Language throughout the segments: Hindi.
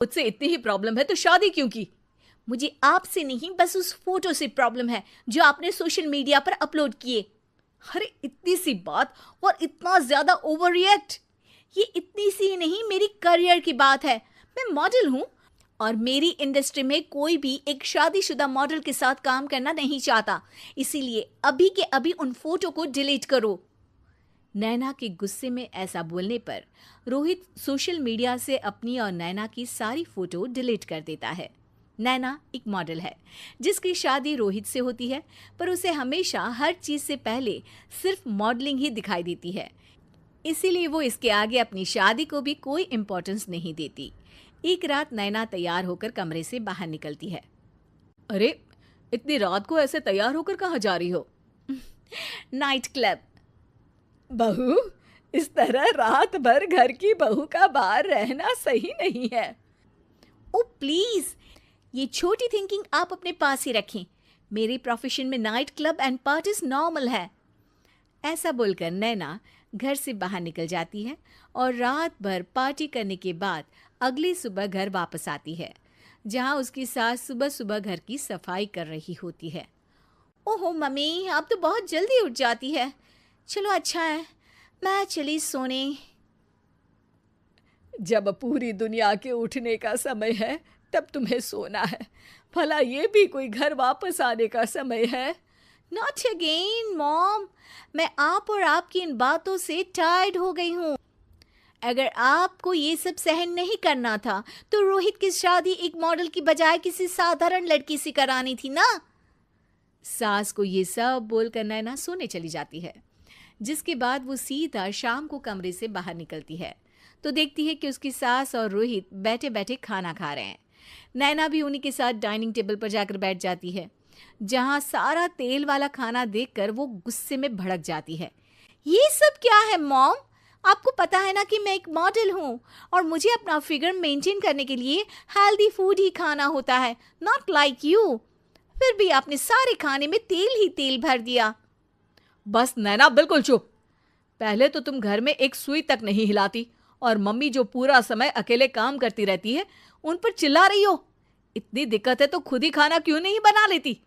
मुझसे इतनी ही प्रॉब्लम है तो शादी क्यों की? मुझे आपसे नहीं, बस उस फोटो से प्रॉब्लम है जो आपने सोशल मीडिया पर अपलोड किए। अरे इतनी सी बात और इतना ज्यादा ओवर रिएक्ट? ये इतनी सी नहीं, मेरी करियर की बात है। मैं मॉडल हूँ और मेरी इंडस्ट्री में कोई भी एक शादीशुदा मॉडल के साथ काम करना नहीं चाहता। इसीलिए अभी के अभी उन फोटो को डिलीट करो। नैना के गुस्से में ऐसा बोलने पर रोहित सोशल मीडिया से अपनी और नैना की सारी फोटो डिलीट कर देता है। नैना एक मॉडल है जिसकी शादी रोहित से होती है, पर उसे हमेशा हर चीज से पहले सिर्फ मॉडलिंग ही दिखाई देती है। इसीलिए वो इसके आगे अपनी शादी को भी कोई इम्पोर्टेंस नहीं देती। एक रात नैना तैयार होकर कमरे से बाहर निकलती है। अरे इतनी रात को ऐसे तैयार होकर कहाँ जा रही हो? Night club. बहू, इस तरह रात भर घर की बहू का बाहर रहना सही नहीं है। ओ प्लीज, ये छोटी थिंकिंग आप अपने पास ही रखें। मेरे प्रोफेशन में night club and parties normal है। ऐसा बोलकर नैना घर से बाहर निकल जाती है और रात भर पार्टी करने के बाद अगली सुबह घर वापस आती है, जहां उसकी सास सुबह सुबह घर की सफाई कर रही होती है। ओहो मम्मी, आप तो बहुत जल्दी उठ जाती है। चलो अच्छा है, मैं चली सोने। जब पूरी दुनिया के उठने का समय है तब तुम्हें सोना है? भला ये भी कोई घर वापस आने का समय है? नॉट अगेन मॉम, मैं आप और आपकी इन बातों से टायर्ड हो गई हूँ। अगर आपको ये सब सहन नहीं करना था तो रोहित की शादी एक मॉडल की बजाय किसी साधारण लड़की से करानी थी ना। सास को ये सब बोलकर नैना सोने चली जाती है, जिसके बाद वो सीधा शाम को कमरे से बाहर निकलती है तो देखती है कि उसकी सास और रोहित बैठे बैठे खाना खा रहे हैं। नैना भी उन्हीं के साथ डाइनिंग टेबल पर जाकर बैठ जाती है, जहां सारा तेल वाला खाना देखकर वो गुस्से में भड़क जाती है। ये सब क्या है मॉम? आपको पता है ना कि मैं एक मॉडल हूँ और मुझे अपना फिगर मेंटेन करने के लिए हेल्दी फूड ही खाना होता है, नॉट लाइक यू। फिर भी आपने सारे खाने में तेल ही तेल भर दिया। बस नैना, बिल्कुल चुप। पहले तो तुम घर में एक सुई तक नहीं हिलाती और मम्मी जो पूरा समय अकेले काम करती रहती है उन पर चिल्ला रही हो। इतनी दिक्कत है तो खुद ही खाना क्यों नहीं बना लेती?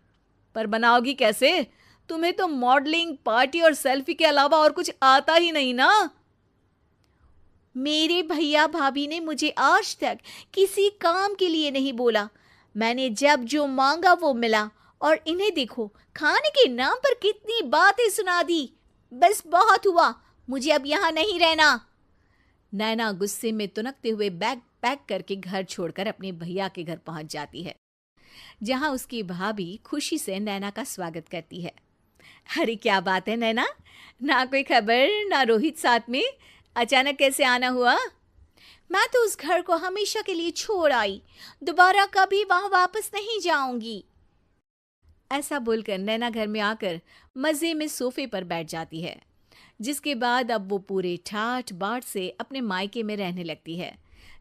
पर बनाओगी कैसे? तुम्हें तो मॉडलिंग, पार्टी और सेल्फी के अलावा और कुछ आता ही नहीं ना। मेरे भैया भाभी ने मुझे आज तक किसी काम के लिए नहीं बोला। मैंने जब जो मांगा वो मिला और इन्हें देखो, खाने के नाम पर कितनी बातें सुना दी। बस बहुत हुआ, मुझे अब यहाँ नहीं रहना। नैना गुस्से में तुनकते हुए बैग पैक करके घर छोड़कर अपने भैया के घर पहुंच जाती है, जहां उसकी भाभी खुशी से नैना का स्वागत करती है। अरे क्या बात है नैना, ना कोई खबर ना रोहित साथ में, अचानक कैसे आना हुआ? मैं तो उस घर को हमेशा के लिए छोड़ आई, दोबारा कभी वहां वापस नहीं जाऊंगी। ऐसा बोलकर नैना घर में आकर मजे में सोफे पर बैठ जाती है, जिसके बाद अब वो पूरे ठाठ बाट से अपने मायके में रहने लगती है,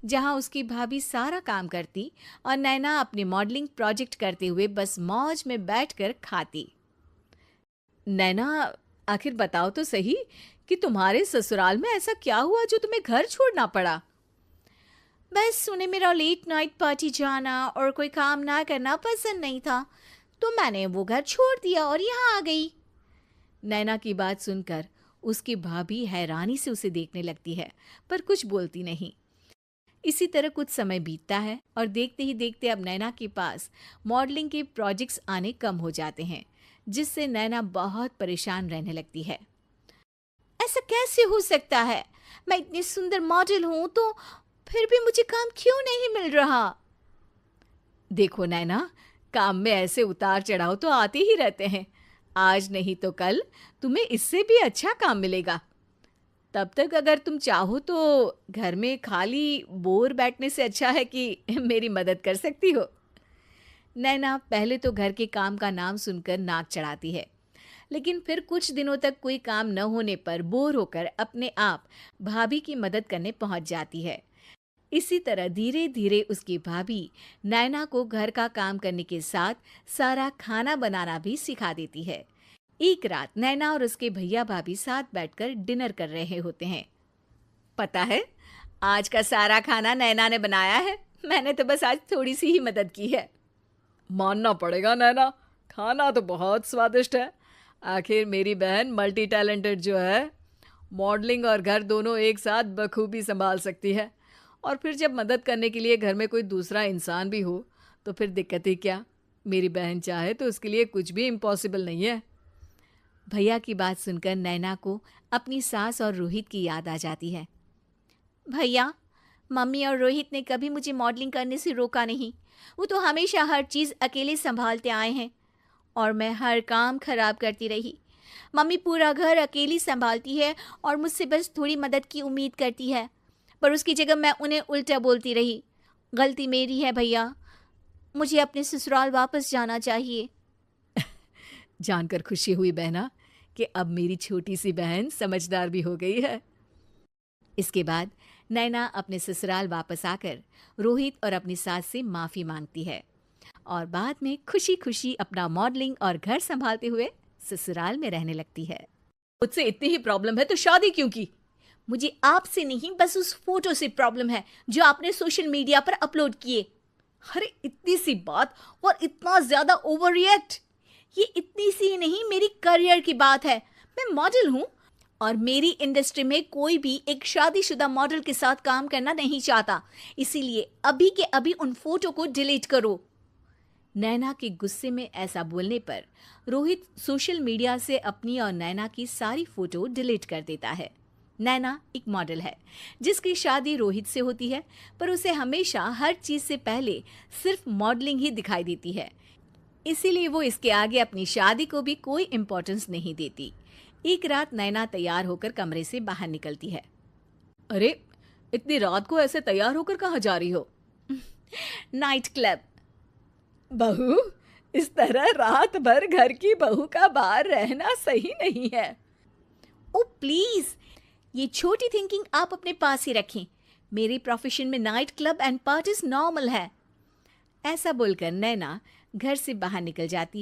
जहां उसकी भाभी सारा काम करती और नैना अपने मॉडलिंग प्रोजेक्ट करते हुए बस मौज में बैठकर खाती। नैना, आखिर बताओ तो सही कि तुम्हारे ससुराल में ऐसा क्या हुआ जो तुम्हें घर छोड़ना पड़ा? बस उन्हें मेरा लेट नाइट पार्टी जाना और कोई काम ना करना पसंद नहीं था, तो मैंने वो घर छोड़ दिया और यहाँ आ गई। नैना की बात सुनकर उसकी भाभी हैरानी से उसे देखने लगती है, पर कुछ बोलती नहीं। इसी तरह कुछ समय बीतता है और देखते ही देखते अब नैना के पास मॉडलिंग के प्रोजेक्ट्स आने कम हो जाते हैं, जिससे नैना बहुत परेशान रहने लगती है। ऐसा कैसे हो सकता है? मैं इतनी सुंदर मॉडल हूं तो फिर भी मुझे काम क्यों नहीं मिल रहा? देखो नैना, काम में ऐसे उतार चढ़ाव तो आते ही रहते हैं। आज नहीं तो कल तुम्हें इससे भी अच्छा काम मिलेगा। तब तक अगर तुम चाहो तो घर में खाली बोर बैठने से अच्छा है कि मेरी मदद कर सकती हो। नैना पहले तो घर के काम का नाम सुनकर नाक चढ़ाती है, लेकिन फिर कुछ दिनों तक कोई काम न होने पर बोर होकर अपने आप भाभी की मदद करने पहुंच जाती है। इसी तरह धीरे धीरे उसकी भाभी नैना को घर का काम करने के साथ सारा खाना बनाना भी सिखा देती है। एक रात नैना और उसके भैया भाभी साथ बैठकर डिनर कर रहे होते हैं। पता है, आज का सारा खाना नैना ने बनाया है। मैंने तो बस आज थोड़ी सी ही मदद की है। मानना पड़ेगा नैना, खाना तो बहुत स्वादिष्ट है। आखिर मेरी बहन मल्टी टैलेंटेड जो है, मॉडलिंग और घर दोनों एक साथ बखूबी संभाल सकती है। और फिर जब मदद करने के लिए घर में कोई दूसरा इंसान भी हो तो फिर दिक्कत ही क्या। मेरी बहन चाहे तो उसके लिए कुछ भी इम्पॉसिबल नहीं है। भैया की बात सुनकर नैना को अपनी सास और रोहित की याद आ जाती है। भैया, मम्मी और रोहित ने कभी मुझे मॉडलिंग करने से रोका नहीं। वो तो हमेशा हर चीज़ अकेले संभालते आए हैं और मैं हर काम खराब करती रही। मम्मी पूरा घर अकेली संभालती है और मुझसे बस थोड़ी मदद की उम्मीद करती है, पर उसकी जगह मैं उन्हें उल्टा बोलती रही। गलती मेरी है भैया, मुझे अपने ससुराल वापस जाना चाहिए। जानकर खुशी हुई बहना कि अब मेरी छोटी सी बहन समझदार भी हो गई है। इसके बाद नैना अपने ससुराल वापस आकर रोहित और अपनी सास से माफ़ी मांगती है और बाद में खुशी खुशी अपना मॉडलिंग और घर संभालते हुए ससुराल में रहने लगती है। मुझसे इतनी ही प्रॉब्लम है तो शादी क्यों की? मुझे आपसे नहीं, बस उस फोटो से प्रॉब्लम है जो आपने सोशल मीडिया पर अपलोड किए। अरे इतनी सी बात और इतना ज्यादा ओवर रिएक्ट। ये इतनी सी नहीं, मेरी करियर की बात है। मैं मॉडल हूँ और मेरी इंडस्ट्री में कोई भी एक शादीशुदा मॉडल के साथ काम करना नहीं चाहता। इसीलिए अभी के अभी उन फोटो को डिलीट करो। नैना के गुस्से में ऐसा बोलने पर रोहित सोशल मीडिया से अपनी और नैना की सारी फोटो डिलीट कर देता है। नैना एक मॉडल है जिसकी शादी रोहित से होती है, पर उसे हमेशा हर चीज़ से पहले सिर्फ मॉडलिंग ही दिखाई देती है। इसीलिए वो इसके आगे अपनी शादी को भी कोई इम्पोर्टेंस नहीं देती। एक रात नैना तैयार होकर कमरे से बाहर निकलती है। अरे इतनी रात को ऐसे तैयार होकर कहाँ जा रही हो? Night club. बहू, इस तरह रात भर घर की बहू का बाहर रहना सही नहीं है। ओ प्लीज, ये छोटी थिंकिंग आप अपने पास ही रखें। मेरे प्रोफेशन में night club and parties normal है। ऐसा बोलकर नैना घर से बाहर निकल जाती है।